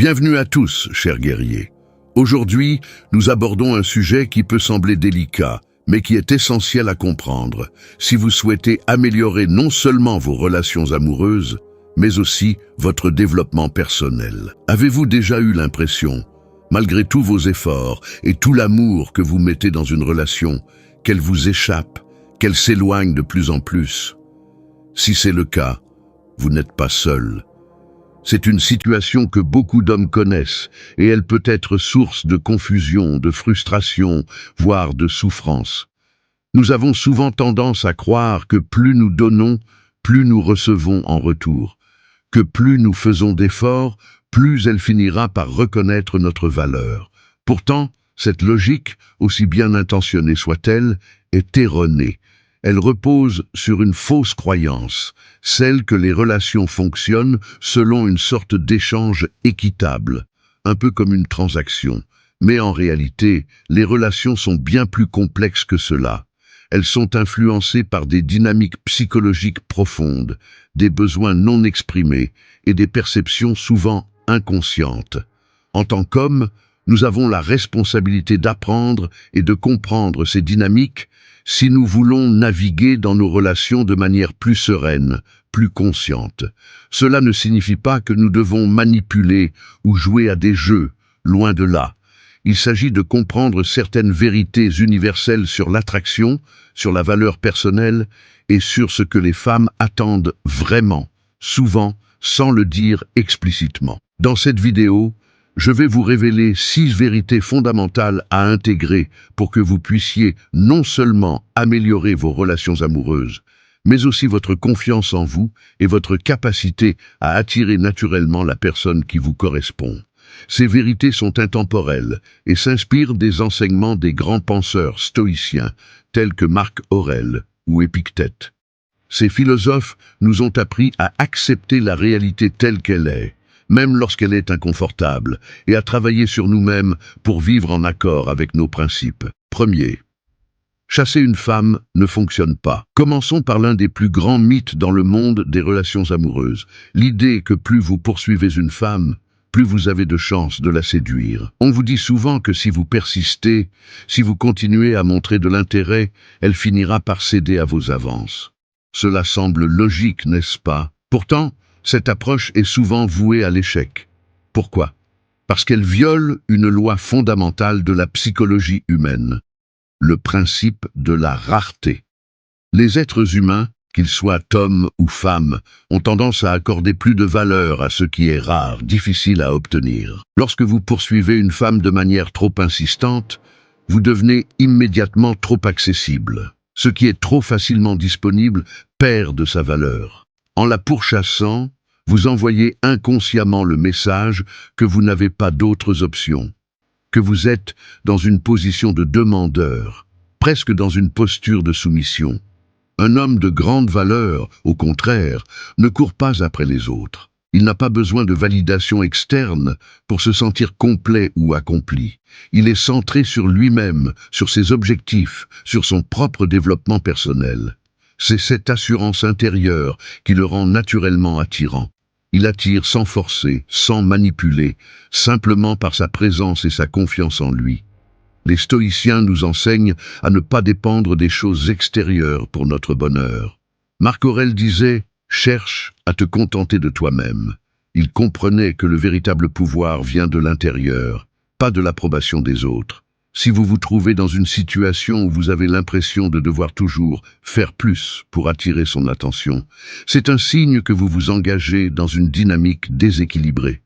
Bienvenue à tous, chers guerriers. Aujourd'hui, nous abordons un sujet qui peut sembler délicat, mais qui est essentiel à comprendre si vous souhaitez améliorer non seulement vos relations amoureuses, mais aussi votre développement personnel. Avez-vous déjà eu l'impression, malgré tous vos efforts et tout l'amour que vous mettez dans une relation, qu'elle vous échappe, qu'elle s'éloigne de plus en plus? Si c'est le cas, vous n'êtes pas seul. C'est une situation que beaucoup d'hommes connaissent et elle peut être source de confusion, de frustration, voire de souffrance. Nous avons souvent tendance à croire que plus nous donnons, plus nous recevons en retour, que plus nous faisons d'efforts, plus elle finira par reconnaître notre valeur. Pourtant, cette logique, aussi bien intentionnée soit-elle, est erronée. Elle repose sur une fausse croyance, celle que les relations fonctionnent selon une sorte d'échange équitable, un peu comme une transaction. Mais en réalité, les relations sont bien plus complexes que cela. Elles sont influencées par des dynamiques psychologiques profondes, des besoins non exprimés et des perceptions souvent inconscientes. En tant qu'hommes, nous avons la responsabilité d'apprendre et de comprendre ces dynamiques si nous voulons naviguer dans nos relations de manière plus sereine, plus consciente. Cela ne signifie pas que nous devons manipuler ou jouer à des jeux, loin de là. Il s'agit de comprendre certaines vérités universelles sur l'attraction, sur la valeur personnelle et sur ce que les femmes attendent vraiment, souvent sans le dire explicitement. Dans cette vidéo, je vais vous révéler 6 vérités fondamentales à intégrer pour que vous puissiez non seulement améliorer vos relations amoureuses, mais aussi votre confiance en vous et votre capacité à attirer naturellement la personne qui vous correspond. Ces vérités sont intemporelles et s'inspirent des enseignements des grands penseurs stoïciens tels que Marc Aurèle ou Épictète. Ces philosophes nous ont appris à accepter la réalité telle qu'elle est, même lorsqu'elle est inconfortable, et à travailler sur nous-mêmes pour vivre en accord avec nos principes. Premier, chasser une femme ne fonctionne pas. Commençons par l'un des plus grands mythes dans le monde des relations amoureuses. L'idée que plus vous poursuivez une femme, plus vous avez de chances de la séduire. On vous dit souvent que si vous persistez, si vous continuez à montrer de l'intérêt, elle finira par céder à vos avances. Cela semble logique, n'est-ce pas? Pourtant, cette approche est souvent vouée à l'échec. Pourquoi? Parce qu'elle viole une loi fondamentale de la psychologie humaine, le principe de la rareté. Les êtres humains, qu'ils soient hommes ou femmes, ont tendance à accorder plus de valeur à ce qui est rare, difficile à obtenir. Lorsque vous poursuivez une femme de manière trop insistante, vous devenez immédiatement trop accessible. Ce qui est trop facilement disponible perd de sa valeur. En la pourchassant, vous envoyez inconsciemment le message que vous n'avez pas d'autres options, que vous êtes dans une position de demandeur, presque dans une posture de soumission. Un homme de grande valeur, au contraire, ne court pas après les autres. Il n'a pas besoin de validation externe pour se sentir complet ou accompli. Il est centré sur lui-même, sur ses objectifs, sur son propre développement personnel. C'est cette assurance intérieure qui le rend naturellement attirant. Il attire sans forcer, sans manipuler, simplement par sa présence et sa confiance en lui. Les stoïciens nous enseignent à ne pas dépendre des choses extérieures pour notre bonheur. Marc Aurèle disait « Cherche à te contenter de toi-même ». Il comprenait que le véritable pouvoir vient de l'intérieur, pas de l'approbation des autres. Si vous vous trouvez dans une situation où vous avez l'impression de devoir toujours faire plus pour attirer son attention, c'est un signe que vous vous engagez dans une dynamique déséquilibrée.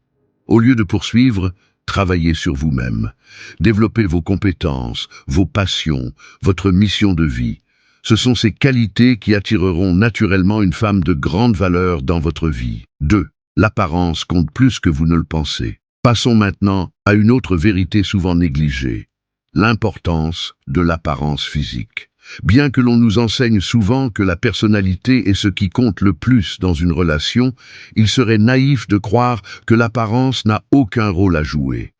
Au lieu de poursuivre, travaillez sur vous-même. Développez vos compétences, vos passions, votre mission de vie. Ce sont ces qualités qui attireront naturellement une femme de grande valeur dans votre vie. 2. L'apparence compte plus que vous ne le pensez. Passons maintenant à une autre vérité souvent négligée. L'importance de l'apparence physique. Bien que l'on nous enseigne souvent que la personnalité est ce qui compte le plus dans une relation, il serait naïf de croire que l'apparence n'a aucun rôle à jouer.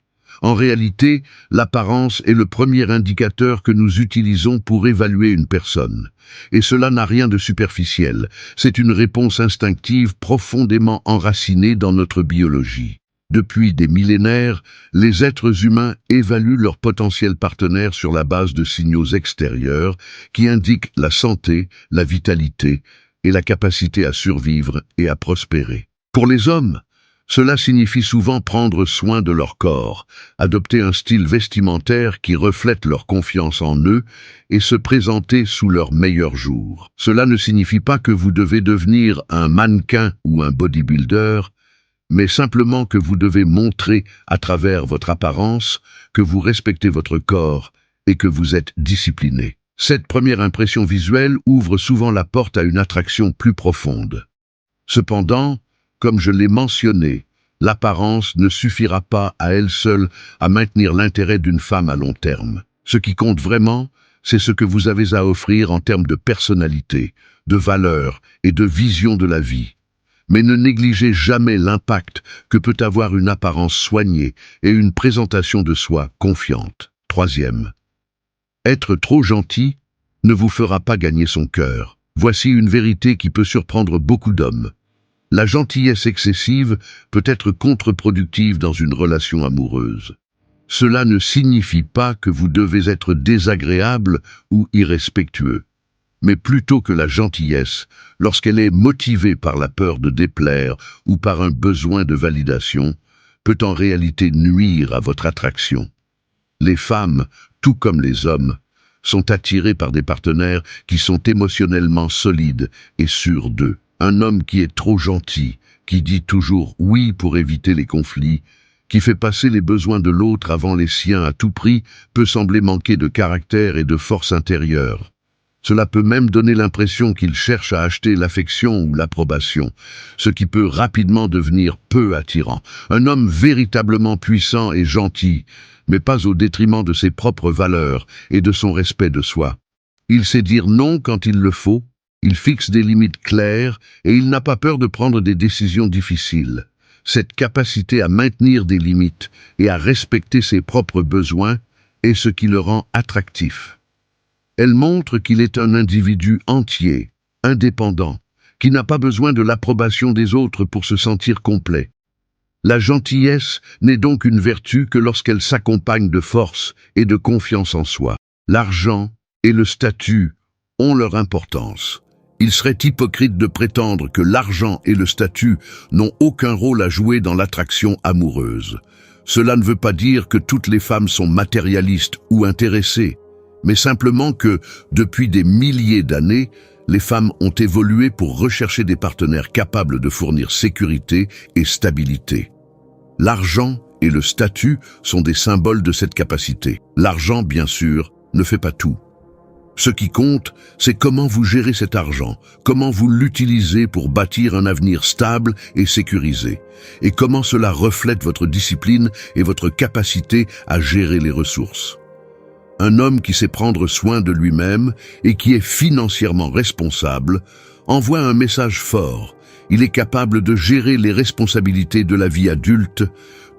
En réalité, l'apparence est le premier indicateur que nous utilisons pour évaluer une personne. Et cela n'a rien de superficiel, c'est une réponse instinctive profondément enracinée dans notre biologie. Depuis des millénaires, les êtres humains évaluent leur potentiel partenaire sur la base de signaux extérieurs qui indiquent la santé, la vitalité et la capacité à survivre et à prospérer. Pour les hommes, cela signifie souvent prendre soin de leur corps, adopter un style vestimentaire qui reflète leur confiance en eux et se présenter sous leur meilleur jour. Cela ne signifie pas que vous devez devenir un mannequin ou un bodybuilder, mais simplement que vous devez montrer à travers votre apparence que vous respectez votre corps et que vous êtes discipliné. Cette première impression visuelle ouvre souvent la porte à une attraction plus profonde. Cependant, comme je l'ai mentionné, l'apparence ne suffira pas à elle seule à maintenir l'intérêt d'une femme à long terme. Ce qui compte vraiment, c'est ce que vous avez à offrir en termes de personnalité, de valeur et de vision de la vie. Mais ne négligez jamais l'impact que peut avoir une apparence soignée et une présentation de soi confiante. Troisième, être trop gentil ne vous fera pas gagner son cœur. Voici une vérité qui peut surprendre beaucoup d'hommes. La gentillesse excessive peut être contre-productive dans une relation amoureuse. Cela ne signifie pas que vous devez être désagréable ou irrespectueux, mais plutôt que la gentillesse, lorsqu'elle est motivée par la peur de déplaire ou par un besoin de validation, peut en réalité nuire à votre attraction. Les femmes, tout comme les hommes, sont attirées par des partenaires qui sont émotionnellement solides et sûrs d'eux. Un homme qui est trop gentil, qui dit toujours oui pour éviter les conflits, qui fait passer les besoins de l'autre avant les siens à tout prix, peut sembler manquer de caractère et de force intérieure. Cela peut même donner l'impression qu'il cherche à acheter l'affection ou l'approbation, ce qui peut rapidement devenir peu attirant. Un homme véritablement puissant et gentil, mais pas au détriment de ses propres valeurs et de son respect de soi. Il sait dire non quand il le faut, il fixe des limites claires et il n'a pas peur de prendre des décisions difficiles. Cette capacité à maintenir des limites et à respecter ses propres besoins est ce qui le rend attractif. Elle montre qu'il est un individu entier, indépendant, qui n'a pas besoin de l'approbation des autres pour se sentir complet. La gentillesse n'est donc une vertu que lorsqu'elle s'accompagne de force et de confiance en soi. L'argent et le statut ont leur importance. Il serait hypocrite de prétendre que l'argent et le statut n'ont aucun rôle à jouer dans l'attraction amoureuse. Cela ne veut pas dire que toutes les femmes sont matérialistes ou intéressées, mais simplement que, depuis des milliers d'années, les femmes ont évolué pour rechercher des partenaires capables de fournir sécurité et stabilité. L'argent et le statut sont des symboles de cette capacité. L'argent, bien sûr, ne fait pas tout. Ce qui compte, c'est comment vous gérez cet argent, comment vous l'utilisez pour bâtir un avenir stable et sécurisé, et comment cela reflète votre discipline et votre capacité à gérer les ressources. Un homme qui sait prendre soin de lui-même et qui est financièrement responsable envoie un message fort. Il est capable de gérer les responsabilités de la vie adulte,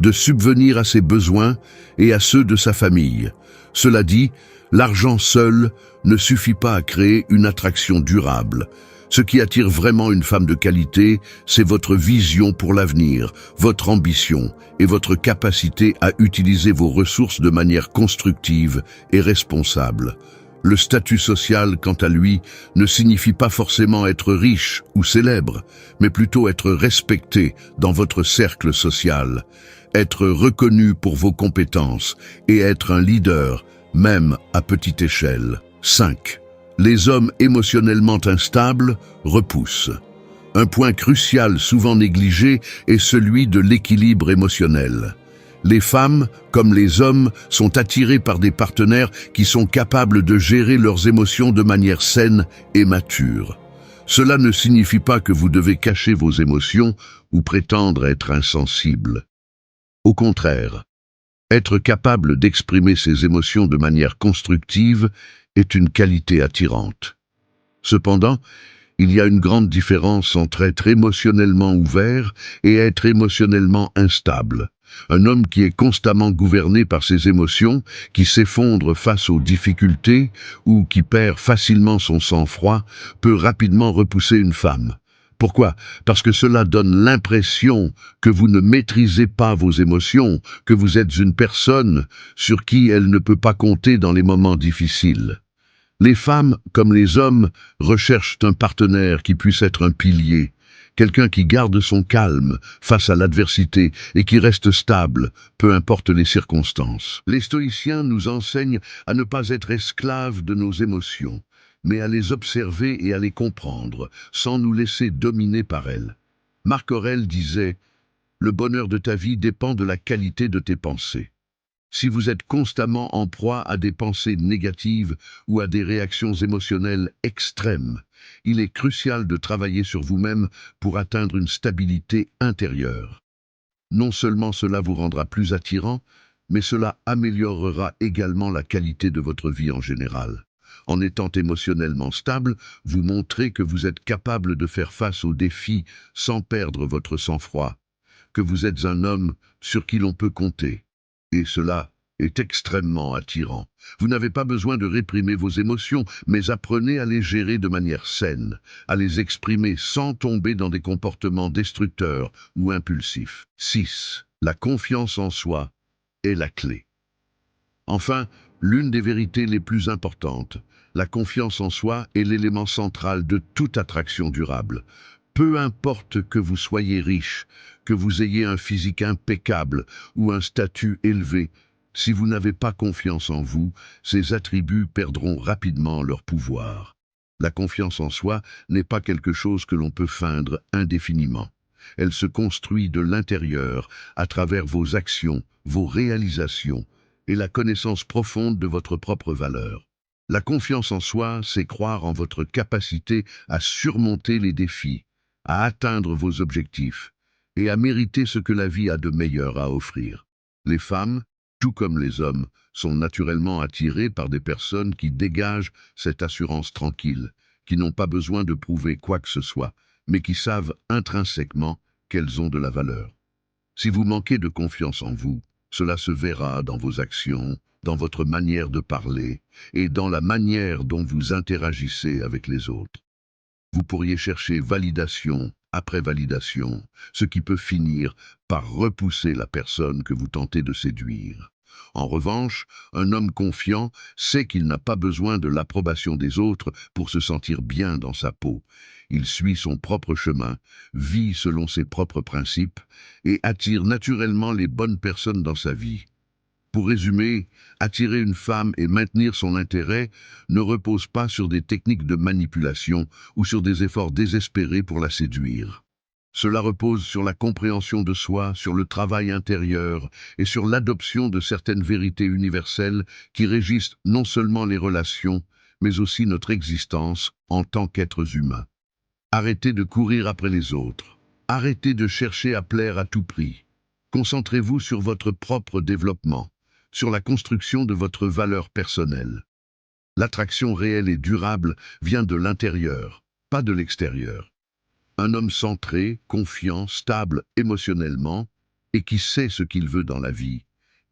de subvenir à ses besoins et à ceux de sa famille. Cela dit, l'argent seul ne suffit pas à créer une attraction durable. Ce qui attire vraiment une femme de qualité, c'est votre vision pour l'avenir, votre ambition et votre capacité à utiliser vos ressources de manière constructive et responsable. Le statut social, quant à lui, ne signifie pas forcément être riche ou célèbre, mais plutôt être respecté dans votre cercle social, être reconnu pour vos compétences et être un leader, même à petite échelle. 5. Les hommes émotionnellement instables repoussent. Un point crucial souvent négligé est celui de l'équilibre émotionnel. Les femmes, comme les hommes, sont attirés par des partenaires qui sont capables de gérer leurs émotions de manière saine et mature. Cela ne signifie pas que vous devez cacher vos émotions ou prétendre être insensible. Au contraire, être capable d'exprimer ses émotions de manière constructive est une qualité attirante. Cependant, il y a une grande différence entre être émotionnellement ouvert et être émotionnellement instable. Un homme qui est constamment gouverné par ses émotions, qui s'effondre face aux difficultés ou qui perd facilement son sang-froid, peut rapidement repousser une femme. Pourquoi? Parce que cela donne l'impression que vous ne maîtrisez pas vos émotions, que vous êtes une personne sur qui elle ne peut pas compter dans les moments difficiles. Les femmes, comme les hommes, recherchent un partenaire qui puisse être un pilier, quelqu'un qui garde son calme face à l'adversité et qui reste stable, peu importe les circonstances. Les stoïciens nous enseignent à ne pas être esclaves de nos émotions, mais à les observer et à les comprendre, sans nous laisser dominer par elles. Marc Aurèle disait « Le bonheur de ta vie dépend de la qualité de tes pensées ». Si vous êtes constamment en proie à des pensées négatives ou à des réactions émotionnelles extrêmes, il est crucial de travailler sur vous-même pour atteindre une stabilité intérieure. Non seulement cela vous rendra plus attirant, mais cela améliorera également la qualité de votre vie en général. En étant émotionnellement stable, vous montrez que vous êtes capable de faire face aux défis sans perdre votre sang-froid, que vous êtes un homme sur qui l'on peut compter. Et cela est extrêmement attirant. Vous n'avez pas besoin de réprimer vos émotions, mais apprenez à les gérer de manière saine, à les exprimer sans tomber dans des comportements destructeurs ou impulsifs. 6. La confiance en soi est la clé. Enfin, l'une des vérités les plus importantes, la confiance en soi est l'élément central de toute attraction durable. Peu importe que vous soyez riche, que vous ayez un physique impeccable ou un statut élevé, si vous n'avez pas confiance en vous, ces attributs perdront rapidement leur pouvoir. La confiance en soi n'est pas quelque chose que l'on peut feindre indéfiniment. Elle se construit de l'intérieur, à travers vos actions, vos réalisations, et la connaissance profonde de votre propre valeur. La confiance en soi, c'est croire en votre capacité à surmonter les défis, à atteindre vos objectifs et à mériter ce que la vie a de meilleur à offrir. Les femmes, tout comme les hommes, sont naturellement attirées par des personnes qui dégagent cette assurance tranquille, qui n'ont pas besoin de prouver quoi que ce soit, mais qui savent intrinsèquement qu'elles ont de la valeur. Si vous manquez de confiance en vous, cela se verra dans vos actions, dans votre manière de parler et dans la manière dont vous interagissez avec les autres. Vous pourriez chercher validation après validation, ce qui peut finir par repousser la personne que vous tentez de séduire. En revanche, un homme confiant sait qu'il n'a pas besoin de l'approbation des autres pour se sentir bien dans sa peau. Il suit son propre chemin, vit selon ses propres principes et attire naturellement les bonnes personnes dans sa vie. Pour résumer, attirer une femme et maintenir son intérêt ne repose pas sur des techniques de manipulation ou sur des efforts désespérés pour la séduire. Cela repose sur la compréhension de soi, sur le travail intérieur et sur l'adoption de certaines vérités universelles qui régissent non seulement les relations, mais aussi notre existence en tant qu'êtres humains. Arrêtez de courir après les autres. Arrêtez de chercher à plaire à tout prix. Concentrez-vous sur votre propre développement, sur la construction de votre valeur personnelle. L'attraction réelle et durable vient de l'intérieur, pas de l'extérieur. Un homme centré, confiant, stable émotionnellement, et qui sait ce qu'il veut dans la vie,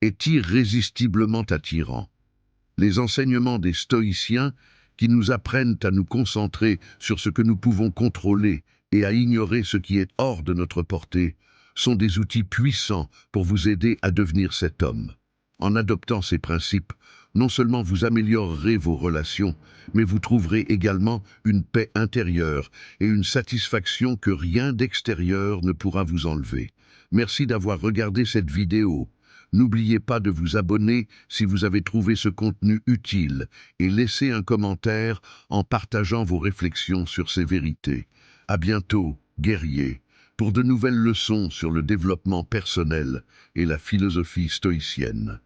est irrésistiblement attirant. Les enseignements des stoïciens qui nous apprennent à nous concentrer sur ce que nous pouvons contrôler et à ignorer ce qui est hors de notre portée sont des outils puissants pour vous aider à devenir cet homme. En adoptant ces principes, non seulement vous améliorerez vos relations, mais vous trouverez également une paix intérieure et une satisfaction que rien d'extérieur ne pourra vous enlever. Merci d'avoir regardé cette vidéo. N'oubliez pas de vous abonner si vous avez trouvé ce contenu utile et laissez un commentaire en partageant vos réflexions sur ces vérités. À bientôt, guerriers, pour de nouvelles leçons sur le développement personnel et la philosophie stoïcienne.